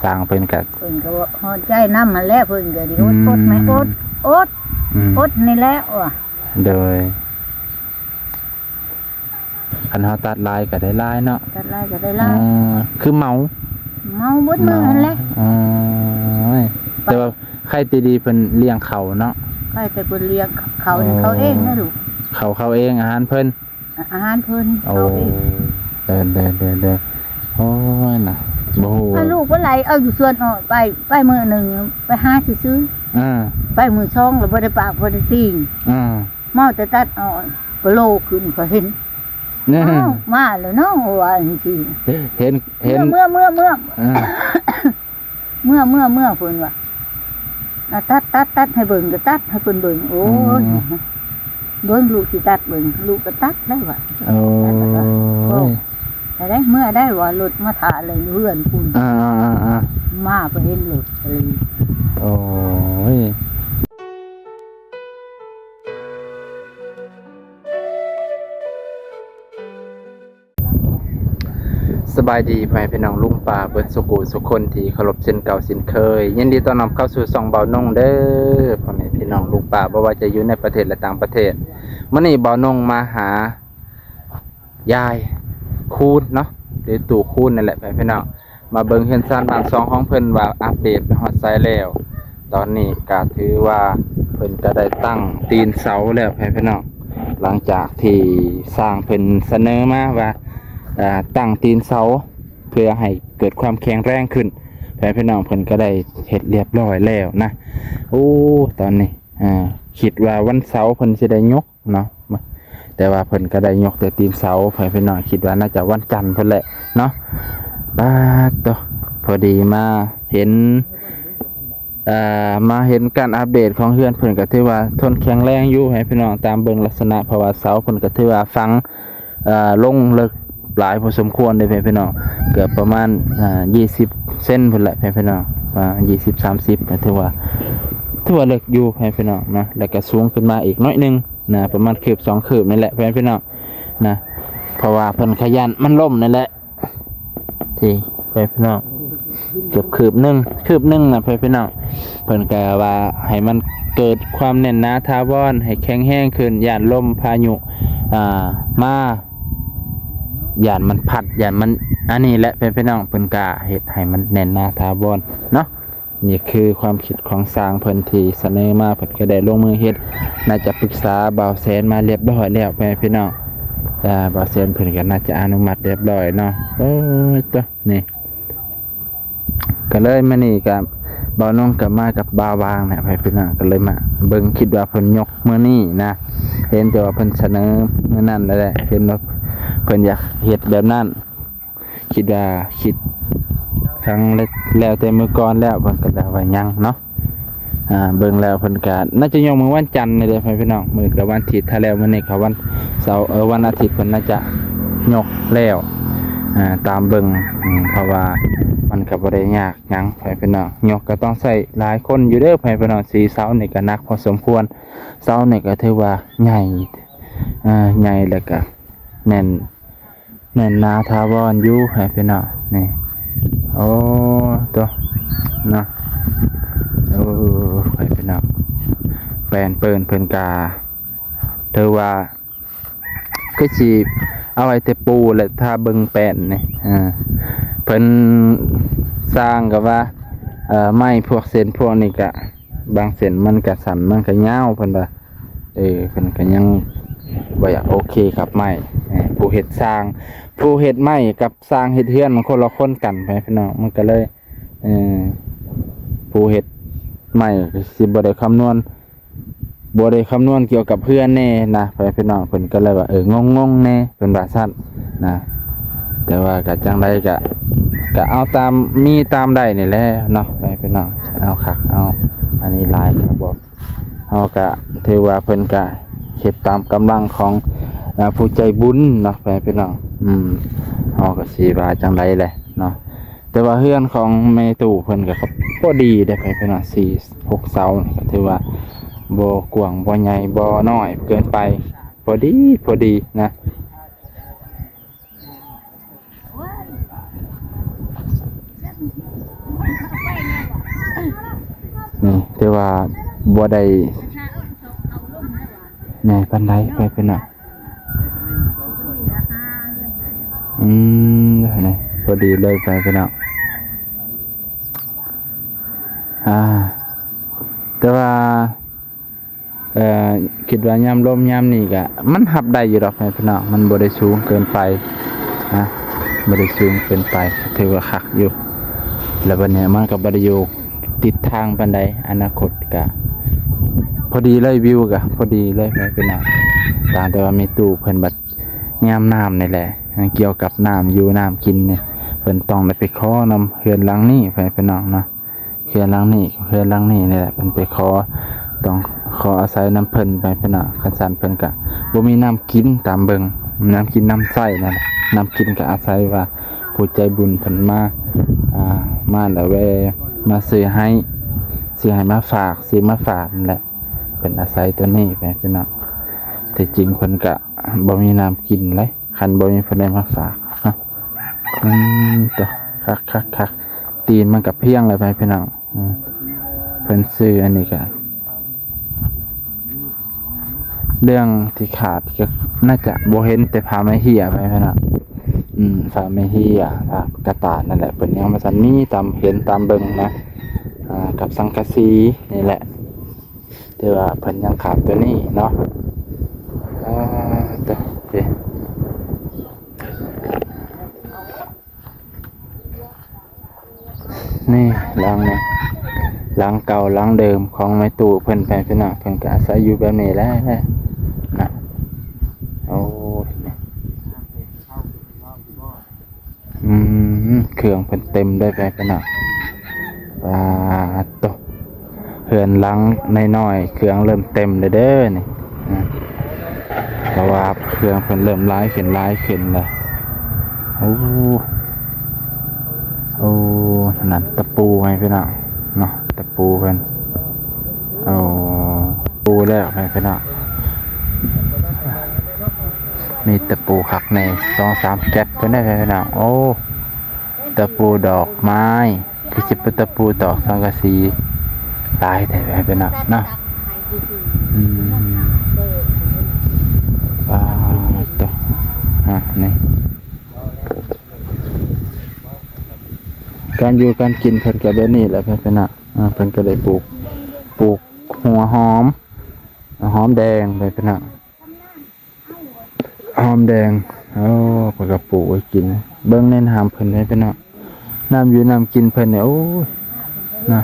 สร้างเพิ่นก็ฮอดใจนำมาแล้วเพิ่นก็ดิอดไหมอดนี่แหละว่ะโดยคันเฮาตัดลายก็ได้ลายเนาะตัดลายก็ได้ลายคือเมาเบิดมือนั่นแหละแต่ว่าใครตีดีเพิ่นเลี้ยงเขาเนาะใครแต่เพิ่นเลี้ยงเขาเขาเองนะลูกเขาเองอาหารเพิ่นเขาเองเดินโอ้ยน่ะบ่ฮู้ลูกบ่ไหลเอาอยู่ส่วนออกไปมื้อนึงไปหาซื้อไปมื้อ2แล้วบ่ได้ปากบ่ได้ติ่งเมาแต่ตัดออกก็โลขึ้นก็เห็นมาแล้วเนาะว่าจังซี่เห็นเมื่อเพิ่นว่าตัดให้เบิ่งก็ตัดให้เพิ่นเบิ่งโอ้ยเบิ่งลูกสิตัดเบิ่งลูกก็ตัดได้ว่าโอ้ได้เมื่อได้ว่ารถมาถ่าเลยเพื่อนคุณมาไปเห็นรถอะไรโอ้ยสบายดีพ่อแม่พี่น้องลุงป่าเบิดสุกูสุคนที่เคารพเช่นเก่าเช่นเคยยินดีต้อนรับเข้าสู่ช่องเบาน่งเด้อพ่อแม่พี่น้องลุงป่าบ่ว่าจะอยู่ในประเทศและต่างประเทศมื้อนี้เบาน่งมาหายายคูณเนาะหรือตู่คูณนั่นแหละพ่อแม่พี่น้องมาเบิ่งเฮือนซ่านบ้านซองของเพิ่นว่าอัปเดตไปฮอดไซแล้วตอนนี้ก็ถือว่าเพิ่นก็ได้ตั้งตีนเสาแล้วพ่อแม่พี่น้องหลังจากที่สร้างเพิ่นเสนอมาว่าตั้งตีนเสาเพื่อให้เกิดความแข็งแรงขึ้นแพ่พี่น้องเพิ่นก็ได้เฮ็ดเรียบร้อยแล้วนะโอ้ตอนนี้คิดว่าวันเสาร์เพิ่นสิได้ยกเนาะแต่ว่าเพิ่นก็ได้ยกแต่ตีนเสาแพ่พี่น้องคิดว่าน่าจะวันจันทร์เพิ่นแหละเนาะบ้าตัวพอดีมาเห็นการอัปเดตของเฮือนเพิ่นก็ถือว่าทนแข็งแรงอยู่ให้พี่น้องตามเบิ่งลักษณะเพราะว่าเสาเพิ่นก็ถือว่าฝังลงลึกหลายพอสมควรเลยพี่น้องเกือบประมาณ20 เซนพุ่นแหละพี่น้อง20-30ถือว่าเล็กอยู่พี่น้องนะแล้วก็สูงขึ้นมาอีกน้อยนึงนะประมาณคืบ2คืบนี่แหละพี่น้องนะเพราะว่าเพิ่นขยันมันล่มนั่นแหละที่พี่น้องเกือบคืบนึงนะพี่น้องเพิ่นก็ว่าให้มันเกิดความแน่นหนาถาวรให้แข็งแรงขึ้นย่านลมพายุมาย่านมันพัดย่านมันอันนี้แหละพี่น้องเพิ่นกะเฮ็ดให้มันแน่นหนาถาวรเนาะนี่คือความคิดของสร้างเพิ่นที่เสนอมาเพิ่นก็ได้ลงมือเฮ็ดน่าจะปรึกษาบ่าวแสนมาเรียบร้อยแล้วพี่น้องบ่าวแสนเพิ่นก็น่าจะอนุมัติเรียบร้อยเนาะโอ้ยตัวนี่ก็เลยมื้อนี้ก็บ่าวน้องก็มากับบ่าววางเนี่ยพี่น้องก็เลยมาเบิ่งคิดว่าเพิ่นยกมื้อนี้นะเห็นแต่ว่าเพิ่นเสนอมื้อนั้นนั่นแหละเห็นว่าเพิ่นอยากเฮ็ดแบบนั้นคิดครั้งแล้วแต่มื้อก่อนแล้วเพิ่นก็ได้ว่ายังเนาะเบิ่งแล้วเพิ่นก็น่าจะยกมื้อวันจันทร์นี่แหละพี่น้องมื้อกับวันอาทิตย์ถ้าแล้วมื้อนี้ก็วันเสาร์วันอาทิตย์เพิ่นน่าจะยกแล้วตามเบิ่งเพราะว่ามันก็บ่ได้ยากหยังพี่น้องยกก็ต้องใช้หลายคนอยู่เด้อพี่น้อง4เสานี่ก็หนักพอสมควรเสานี่ก็ถือว่าใหญ่แล้วก็แน่นนาทาวรอยู่ให้พี่น้องนี่โอ้ตัวเนาะให้พี่น้องแปลนเพิ่นกาเธอว่าคือสิเอาไว้แต่ปูและถ้าเบิ่งแปลนนี่เพิ่นสร้างก็ว่าไม้พวกเส้นพวกนี้ก็บางเส้นมันก็สั่นมันก็ยาวเพิ่นว่าเพิ่นก็ยังบ่อยากโอเคครับไม้ผู้เฮ็ดสร้างผู้เฮ็ดไม้กับสร้างเฮ็ดเฮือนมันคนละคนกันไปพี่น้องมันก็เลยผู้เฮ็ดไม้สิบ่ได้คำนวณเกี่ยวกับเพื่อนแน่นะพี่น้องเพิ่นก็เลยว่างงแน่เพิ่นว่าซั่นนะแต่ว่าก็จังได๋ก็เอาตามได้นี่แหละเนาะพี่น้องเอาคักเอาอันนี้หลายครับบ่เฮาก็ถือว่าเพิ่นก็เฮ็ดตามกำลังของผู้ใจบุญเนาะพี่น้องเฮาก็สิว่าจังได๋แหละเนาะแต่ว่าเฮือนของแม่ตู่เพิ่นก็พอดีได้พี่น้อง4-6เสาก็ถือว่าบ่กว้างบ่ใหญ่บ่น้อยเกินไปพอดีนะ แต่ว่าบ่ได้แหน่ปานใดไปเป็นน่ะเดี๋ยวนี่พอดีเลยไปเป็นน่ะแต่ว่าคิดว่ายามลมยามนี้ก็มันหับได้อยู่ดอกพี่น้องมันบ่ได้สูงเกินไปนะบ่ได้สูงเกินไปถือว่าคักอยู่แล้วบัดนี้มันก็บ่ได้อยู่ติดทางปานใดอนาคตก็พอดีเลยวิวก็พอดีเลยพี่น้องต่างแต่ว่ามีตู้เพิ่นบัดยามน้ำนี่แหละเกี่ยวกับน้ำอยู่น้ำกินเนี่ยเพิ่นต้องได้ไปขอนำเฮือนหลังนี้พี่น้องเนาะเฮือนหลังนี้นี่แหละเพิ่นไปขอต้องขออาศัยน้ำเพิ่นไปพี่น้องคันซั่นเพิ่นก็บ่มีน้ำกินตามเบิ่งน้ำกินน้ำใช้นั่นแหละน้ำกินก็อาศัยว่าผู้ใจบุญเพิ่นมาแล้วมาซื้อให้มาฝากซื้อมาฝากนั่นแหละเพิ่นอาศัยตัวนี้ไปพี่น้องแต่จริงเพิ่นก็บ่มีน้ำกินเลยคันบ่มีเพิ่นได้มาฝากเนาะตัวคักตีนมันก็เพียงเลยไปพี่น้องเพิ่นซื้ออันนี้ก็เรื่องที่ขาดก็น่าจะบ่เห็นแต่พาไม่เหี่ยไปพี่น้องพาไม่เหี่ยกระตาดนั่นแหละเพิ่นยังมาซั่นมีตามเห็นตามเบิ่งนะกับสังกะสีนี่แหละแต่ว่าเพิ่นยังขาดตัวนี้เนาะตัวโอเคนี่ล้างเนี่ยล้างเก่าล้างเดิมของไม้ตู้เพิ่นไปพี่น้องเพิ่นก็อาศัยอยู่แบบนี้แหละนะโอ้เครื่องเพิ่นเต็มได้ไปพี่น้องตัวเฮือนล้างน้อยๆเครื่องเริ่มเต็มเลยเด้อนี่เพราะว่าเครื่องเพิ่นเริ่มร้ายขึ้นเลยโอ้นั่นตะปูไงพี่น้องเนาะตะปูเพิ่นปูแล้วไงพี่น้องมีตะปูขักใน2-3 แก๊สเพิ่นได้พี่น้องโอ้ตะปูดอกไม้คือสิเป็นตะปูตอกสังกะสีตายแต่พี่น้องเนาะตัวนี่การอยู่การกินเพิ่นก็แบบนี้แหละเพิ่นน่ะเพิ่นก็ได้ปลูกหัวหอมแดงไปเพิ่นน่ะหอมแดงเพิ่นก็ปลูกไว้กินเบิ่งในน้ำเพิ่นไปเพิ่นน่ะน้ำอยู่น้ำกินเพิ่นเนี่ยโอ้นะ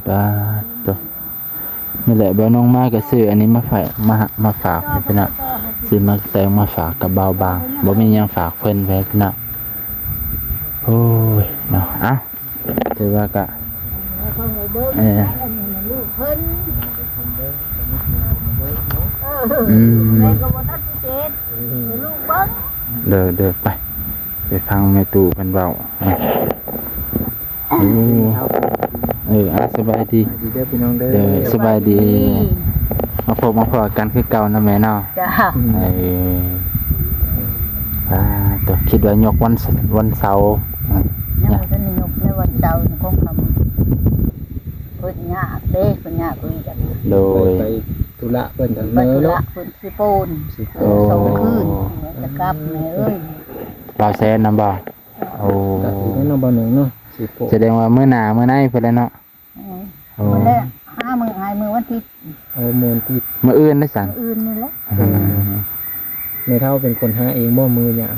ตัวนี่แหละเบาน้องมาก็ซื้ออันนี้มาฝากเพิ่นน่ะซื้อมาแตงมาฝากกับเบาบางบ่มีหยังฝากเพิ่นไว้เพิ่นน่ะโอ้ยเนาะถือว่าก็เด้อไปฟังแม่ตู่เพิ่นเว้าสบายดีเด้อพี่น้องเด้อสบายดีมาพบมาพอกันคือเก่านะแม่เนาะจ้าตัวคิดว่ายกวันเสาร์เนี่ยท่านยกในวันเสาร์คงทำเพิ่นยากเด้เพิ่นยากคุยกันโดยไปธุระเพิ่นกัน เนาะเพิ่นสิโปน2 คืนจะกลับแม่เอ้ยบ่าวแซนนำบ่โอ้น้องบ่าวหนึ่งเนาะแสดงว่ามื้อหน้ามื้อในเพิ่นแล้วเนาะมื้อแรก5 มื้อมื้อวันที่มื้อที่มื้ออื่นได้สั่งมื้ออื่นนี่แหละแม่เฒ่าเป็นคนหาเองบ่มือหยาม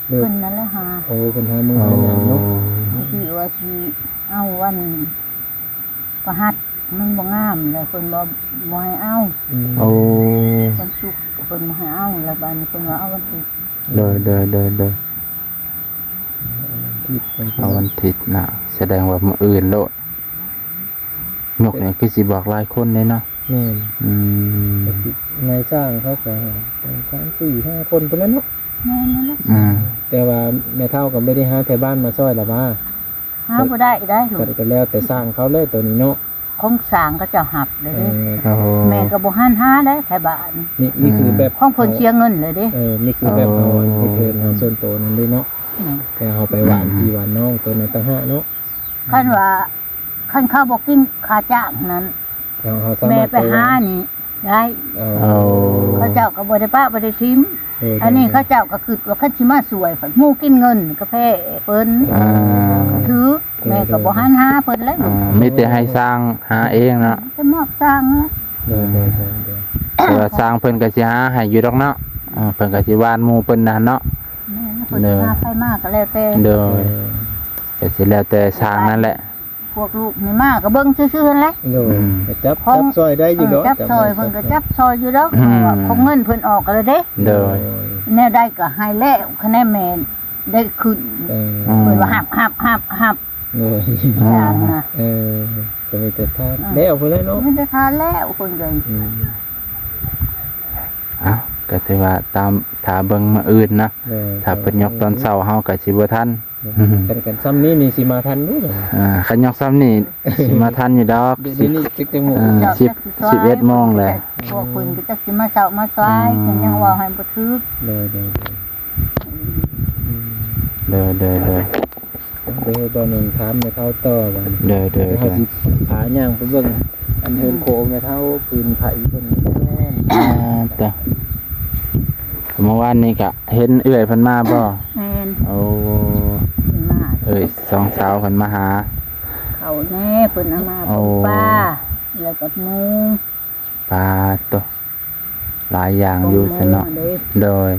เพิ่นนั่นแหละหาเพิ่นหามือหยามเนาะที่ว่าสิเอาวันประหัสมันบ่งามแล้วเพิ่นบ่ให้เอาวันศุกร์เพิ่นบ่ให้เอาแล้วบัดนี้เพิ่นว่าเอาวันศุกร์เด้อเอาวันอาทิตย์น่ะแสดงว่ามื้ออื่นโลดยกนี่คือสิบอกหลายคนเลยเนาะแม่นนายสร้างเขาก็3-4-5 คนประมาณเนาะแม่นนั่นแหละแต่ว่าแม่เฒ่าก็ไม่ได้หาแถวบ้านมาซอยล่ะว่าหาบ่ได้ก็แล้วแต่สร้างเขาเลยตัวนี้เนาะ ของสร้างก็จะหับเลยเด้ โอ้ แม่ก็บ่หันหาได้แถวบ้าน นี่คือแบบ ของเพิ่นเสียเงินเลยเด้ นี่คือแบบเอาเพิ่นเอาส่วนตัวนั่นด้วยเนาะแต่เอาไปหวานพี่หวานน้องตัวนั้นต่างหากเนาะ คันว่าคันเขาบ่กินค่าจ้างนั้น เขาสา แม่ มารถ ไปหานี่ได้ เอา เขาเจ้าก็บ่ได้ป้าบ่ได้ทิมอันนี้เขาเจ้าก็คือว่าคันสิมาสวยเพิ่นหมู่กินเงินกาแฟเพิ่น อ่า ถือแม่ก็บ่หันหาเพิ่นแล้ว มีแต่ให้สร้างหาเองเนาะ จะมอบสร้างนะ เดี๋ยว แต่ว่าสร้างเพิ่นก็สิหาให้อยู่ดอกเนาะเพิ่นก็สิวานหมู่เพิ่นนั่นเนาะ แม่เพิ่นสิหาไปมากก็แล้วแต่ โดยก็สิแล้วแต่สร้างนั่นแหละ พวกลูกนี่มาก็เบิ่งซื่อๆนั่นแหละ เดี๋ยวจับซอยได้อยู่เนาะ จับซอยเพิ่นก็จับซอยอยู่แล้วคงเงินเพิ่นออกก็เลยเด้ โดย แน่ได้ก็ให้แล้วคะแนนแม่ได้ขึ้นเพิ่นว่าหับ เดี๋ยว อย่างนะ จะมีแต่ท่าแล้วไปเลยเนาะ มันจะทานแล้วคนเดียว อ้าวก็ถือว่าตามถ้าเบิ่งมาอื่นนะถ้าเพิ่นยกตอนเช้าเฮาก็สิบ่ทัน กันซ้ำนี้นี่สิมาทันด้วย คันยกซ้ำนี่สิมาทันอยู่ดอก เดี๋ยวนี้จิกจังหมู 11โมงเลย พวกเพิ่นก็จักสิมาเช้ามาสายเพิ่นยังว่าให้บ่ถึก เดี๋ยว เด้อ ตอนนึงถามในเท้าต่อวัน เด้อ เขาสิขาย่างไปเบิ่งอันเฮินโคในเท้าปืนไผ่เพิ่น ต่อเมื่อวานนี้ก็เห็นเอื้อยเพิ่นมาบ่ แม่น โอ้ เพิ่นมา เอ้ยสองสาวเพิ่นมาหา เขาแน่เพิ่นเอามาปลูกป้าแล้วก็หมู ปลาตัวหลายอย่างอยู่ซะเนาะโดย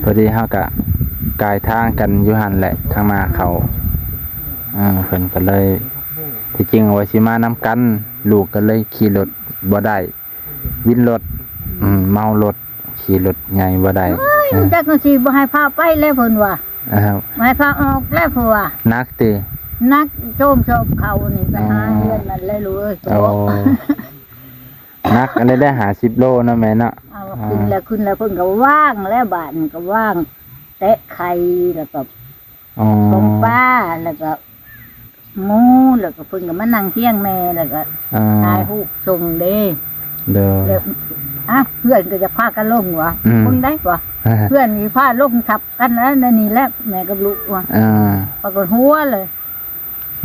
พอดีเฮาก็กายทางกันอยู่หั่นแหละทางมาเขาเพิ่นก็เลยที่จริงว่าสิมานํกัน ลูกก็เลยขี่รถบ่ได้วินรถเมารถขี่รถใหญ่บ่ได้ จักสิบ่ให้พาไปแล้วเพิ่นว่า ครับ บ่ให้พาออกแล้วเพิ่นว่า นักติ นักโจมชอบเขานี่ไปหาเงินนั่นเลยรู้เอ้ย โอ้นักอันนี้ได้50โลเนาะแม่เนาะ เอาขึ้นแล้วเพิ่นก็ว่างแล้วบ้านก็ว่างแตะไข่แล้วก็ อ๋อ ต้มปลาแล้วก็หมูแล้วก็เพิ่นก็มานั่งเที่ยงแม่แล้วก็ถ่ายรูปส่งเด้ เด้อ แล้วเพื่อนก็จะพากันลงวะเพิ่นได้วะเพื่อนมีพาลงทับกันแล้วนี่แหละแม่กับลูกวะปรากฏหัวเลย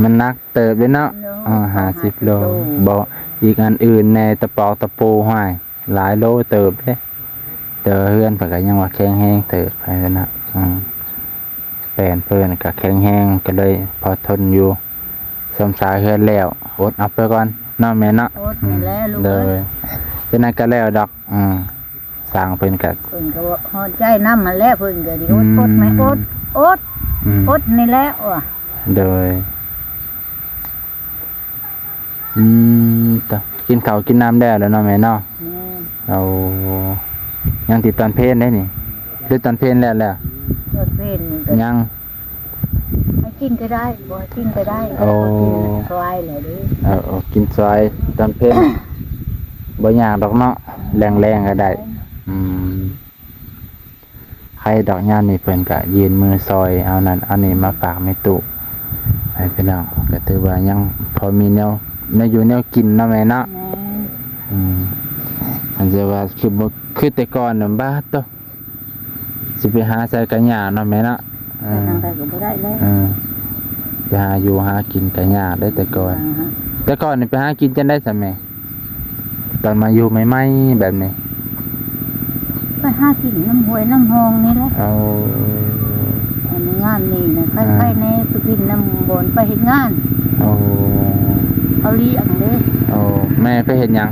มันนักเติบเลยเนาะ50โลบ่อีกอันอื่นในตะปอกตะปูห้อยหลายโลเติบเด้แต่เฮือนเพิ่นก็ยังว่าแข็งแรงเติบไปกันนะแฟนเพิ่นก็แข็งแรงก็เลยพอทนอยู่สมสายเฮือนแล้วอดเอาไปก่อนเนาะแม่เนาะ โอ๊ตนี่แหละลูก เล เอ้ ย ย เป็นนั้นก็แล้วดอกสร้างเพิ่นก็ เพิ่นก็ฮอดใจน้ำมาแล้วเพิ่นก็ดิอดไหมอดนี่แหละว่ะ โดยต่อกินข้าวกินน้ำได้แล้วเนาะแม่เนาะเรายังติดตอนเพลนได้นี่หรือตอนเพลนแล้ว เกิดเพนนี่ก็ ยัง ให้กินก็ได้บ่กินก็ได้ โอ้ สบายเลยดิ กินซอยตอนเพลนบ่ยากดอกเนาะแรงๆก็ได้ใครดอกย่านนี่เพิ่นก็ยืนมือซอยเอานั่นเอานี่มาฝากไม่ตุให้พี่น้องก็ถือว่ายังพอมีแนวอยู่แนวกินเนาะแม่เนาะ แม่ อันจะว่าคือบ่คือแต่ก่อนน่ะบ้าตอสิไปหาใส่กะหญ้าเนาะแม่เนาะ ทางใดก็บ่ได้แล้ว ไปหาอยู่หากินกะหญ้าได้แต่ก่อนนี่ไปหากินจังได้ซะแม่ตอนมาอยู่ใหม่ๆแบบนี้ ไปหากินน้ำห้วยน้ำหองนี่แหละ เอา อันนี้งานนี่นะใครๆในไปกินน้ำบนไปเฮ็ดงาน เอา เขาเลี้ยงเด้ เอาแม่ไปเฮ็ดหยัง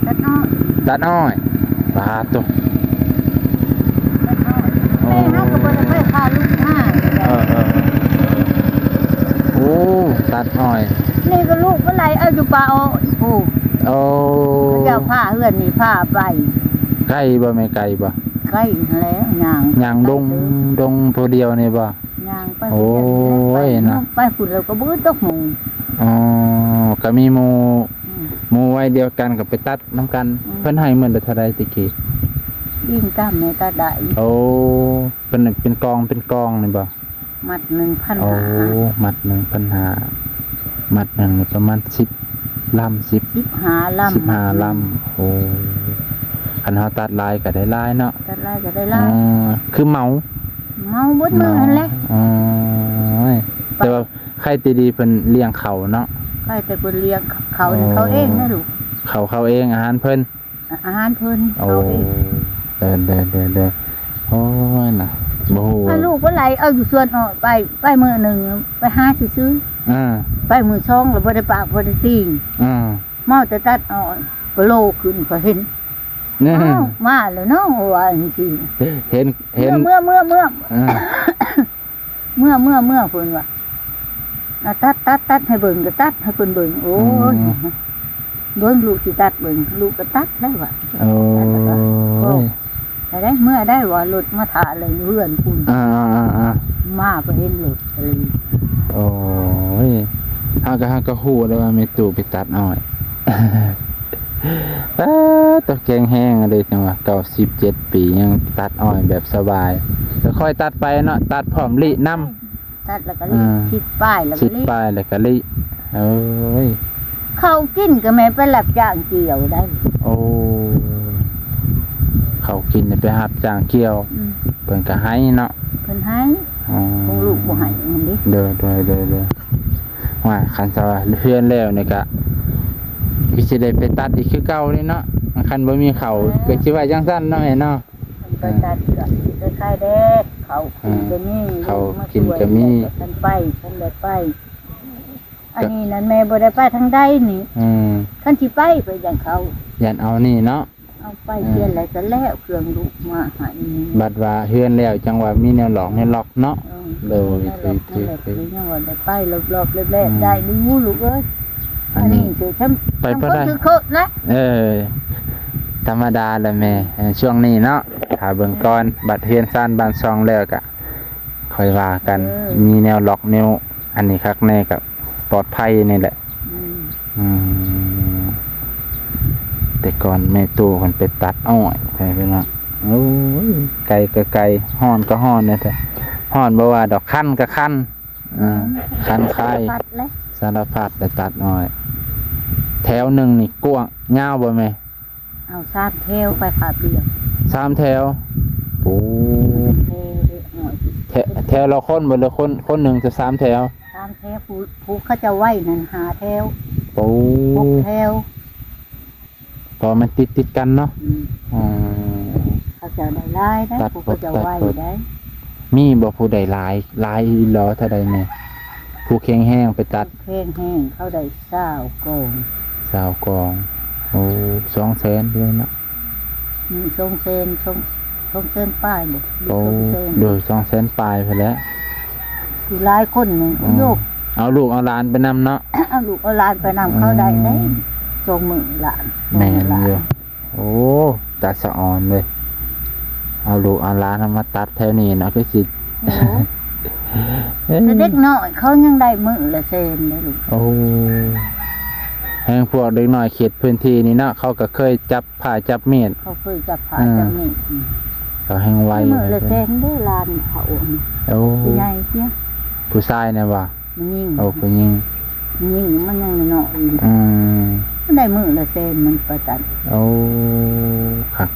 ตัดน้อย ตัดอ้อยปลาตุ แม่ฮะก็บ่ได้ไปพาลูกมา โอ้ตัดอ้อย นี่ก็ลูกก็ไหลเอาอยู่ป่าโอ้ โอ้ เจ้าผ้าเฮือนนี่ผ้าไป ไก่บ่แม่ไก่บ่ ใกล้แล้วย่าง ย่างดงผู้เดียวนี่บ่ ย่างไป โอ้ยนะ ไปฝุ่นแล้วก็บื้อตกหมู อ๋อก็มีหมู่ไว้เดียวกันกับไปตัดน้ำกันเพิ่นให้เหมือนเท่าไรตะกี้ ยิ่งกล้ามในตาได้ โอ้เป็นกองนี่บ่ มัด โอ้ 1,500 มัด1,500 มัดหนึงนี่ประมาณ10ลำ15 ลำ 15ลำโอ้คันเฮาตัดลายก็ได้ลายเนาะ ตัดลายก็ได้ลาย คือเมา เมาเบิดมือนั่นแหละ อ๋อแต่ว่าใครตีดีเพิ่นเลี้ยงเขาเนาะ ใครแต่เพิ่นเลี้ยงเขานี่เขาเองนะลูก เขาเองอาหารเพิ่น อาหารเพิ่น โอ้ เขาเอง เดินโอ้ยน่ะบ่ฮู้ ถ้าลูกบ่ไหลเอาอยู่ส่วนออกไปมื้อหนึงไปหาซื้อ อ่า ไปมื้อ2แล้วบ่ได้ปากบ่ได้ตีน อ่า เมาแต่ตัดเอาก็โลขึ้นก็เห็น เนี่ย อ้าวมาแล้วเนาะว่าจังซี่ เห็น เมื่อ อ่า เพิ่นว่าอ่ะตัดให้เบิ่งก็ตัดให้เพิ่นเบิ่งโอ้ยเบิ่งลูกสิตัดเบิ่งลูกก็ตัดได้ว่า โอ้ย ได้เมื่อได้ว่ารถมาถ่าเลยเพื่อนคุณ อ่า มาไปเห็นรถอะไร โอ้ยเฮาก็ฮู้แล้วว่าแม่ตู่ไปตัดอ้อยตะแกงแห้งเลยจังว่า97ปียังตัดอ้อยแบบสบายค่อยๆตัดไปเนาะตัดพร้อมลินำ ตัดแล้วก็รีชิดป้ายแล้วก็ ชิด รี ปลายแล้วก็ลิโอ้ย เขากินก็แม่ไปหลับจ้างเกี่ยวได้ โอ้เขากินไปหับจ้างเกี่ยวเพิ่นก็ให้เนาะ เพิ่นให้ อ๋อ คงลูกบ่ให้มันดิ เด้อว่าคันซะว่าเฮือนแล้วนี่ก็สิได้ไปตัดอีกคือเก่านี่เนาะคันบ่มีเขาก็สิว่าจังซั่นเนาะแม่เนาะ ไปตัดก็สิคล้ายๆเด้เขากินก็มี เขากินก็มี กันไปกันได้ไป อันนี้นั่นแม่บ่ได้ไปทางใดนี่ คันสิไปอย่างเขา ยันเอานี่เนาะ เอาไปเรียนอะไรก็แล้วเครื่องลูกมาให้ บัดว่าเฮือนแล้วจังว่ามีแนวหลอกแนวล็อกเนาะ เลยยังว่าได้ไปรอบๆแรกๆได้ดูลูกเอ้ย อันนี้ สิฉัน ไปบ่ได้ คือโคนะ ธรรมดาแหละแม่ช่วงนี้เนาะถ้าเบิ่งก่อนบัดเฮือนซ่านบ้านซองแล้วก็ค่อยว่ากัน มีแนวล็อกแนวอันนี้คักแน่กับปลอดภัยนี่แหละ อืมแต่ก่อนแม่ตู่เพิ่นไปตัดอ้อยไปเพิ่นว่าโอ้ยไกลก็ไกลฮ้อนก็ฮ้อนเนี่ยแต่ฮ้อนบ่ว่าดอกคั้นก็คั้นคั้นคาย ปัดเลย สารพัดแต่ตัดอ้อย แถวหนึงนี่กว้างยาวบ่แม่ เอาซาดเทวไปผ่าเปลี่ยน 3แถวโอ้ เทหน่อย แถวละคนบ่ละคนหนึงจะ3แถว ซาดเทวผู้เขาจะไหวนั่นหาเทว โอ้ พกเทว พอมันติดกันเนาะอ๋อ เขาจะได้ลายได้ผู้เขาจะไหวได้ มีบ่ผู้ใดหลายอีหลอเท่าใดแม่ผู้แข็งแห้งไปตัด เพลงแห้งเขาได้เศร้าโกง สาวกองโอ้200,000เลยเนาะ มีทรงเซนป้ายบ่ โอ้ ทรงเซน โดย200,000ปลายไปแล้ว อยู่หลายคนหนึ่งลูก เอาลูกเอาหลานไปนำเนาะ เอาลูกเอาหลานไปนำเขาได้ได้ทรงมือหลาน แม่นอยู่โอ้ตัดสะออนเลยเอาลูกเอาหลานเอามาตัดแถวนี้เนาะก็สิ โอ้แต่เด็กน้อยเขายังได้มือละเซนเลยลูก โอ้แห่งพวกเด็กน้อยเขตพื้นที่นี่เนาะเขาก็เคยจับผ้าจับมีด เขาเคยจับผ่าจับนี่ เขาแห่งไว มือละเซนได้ลานเขา โอ้ ใหญ่เพี้ย ผู้ชายเนี่ยว่ะ มันยิ่ง โอ้ผู้หญิง มันยังน้อย มันได้มือละเซนมันประจัน โอ้คัก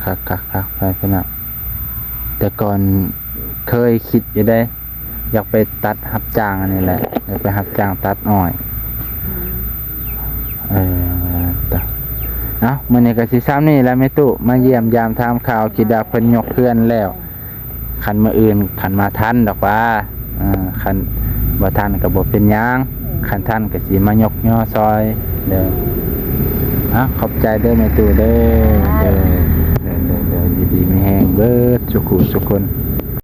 ไปขนาดแต่ก่อนเคยคิดอยู่ได้ อยากไปตัดรับจ้างอันนี้แหละอยากไปรับจ้างตัดอ้อยต่อเนาะมื้อนี้ก็สิซ้ำนี่แหล้วแม่ตู้มาเยี่ยมยามถามข่าวคิดว่าเพิ่นยกเพื่อนแล้วคันมื้ออื่นคันมาทันดอกว่าคันบ่ทันก็บ่เป็นหยังคันทันก็สิมายกย่อซอยเด้อขอบใจเด้อแม่ตู้เด้อดีๆมีแฮงเบิดสุขุสุคน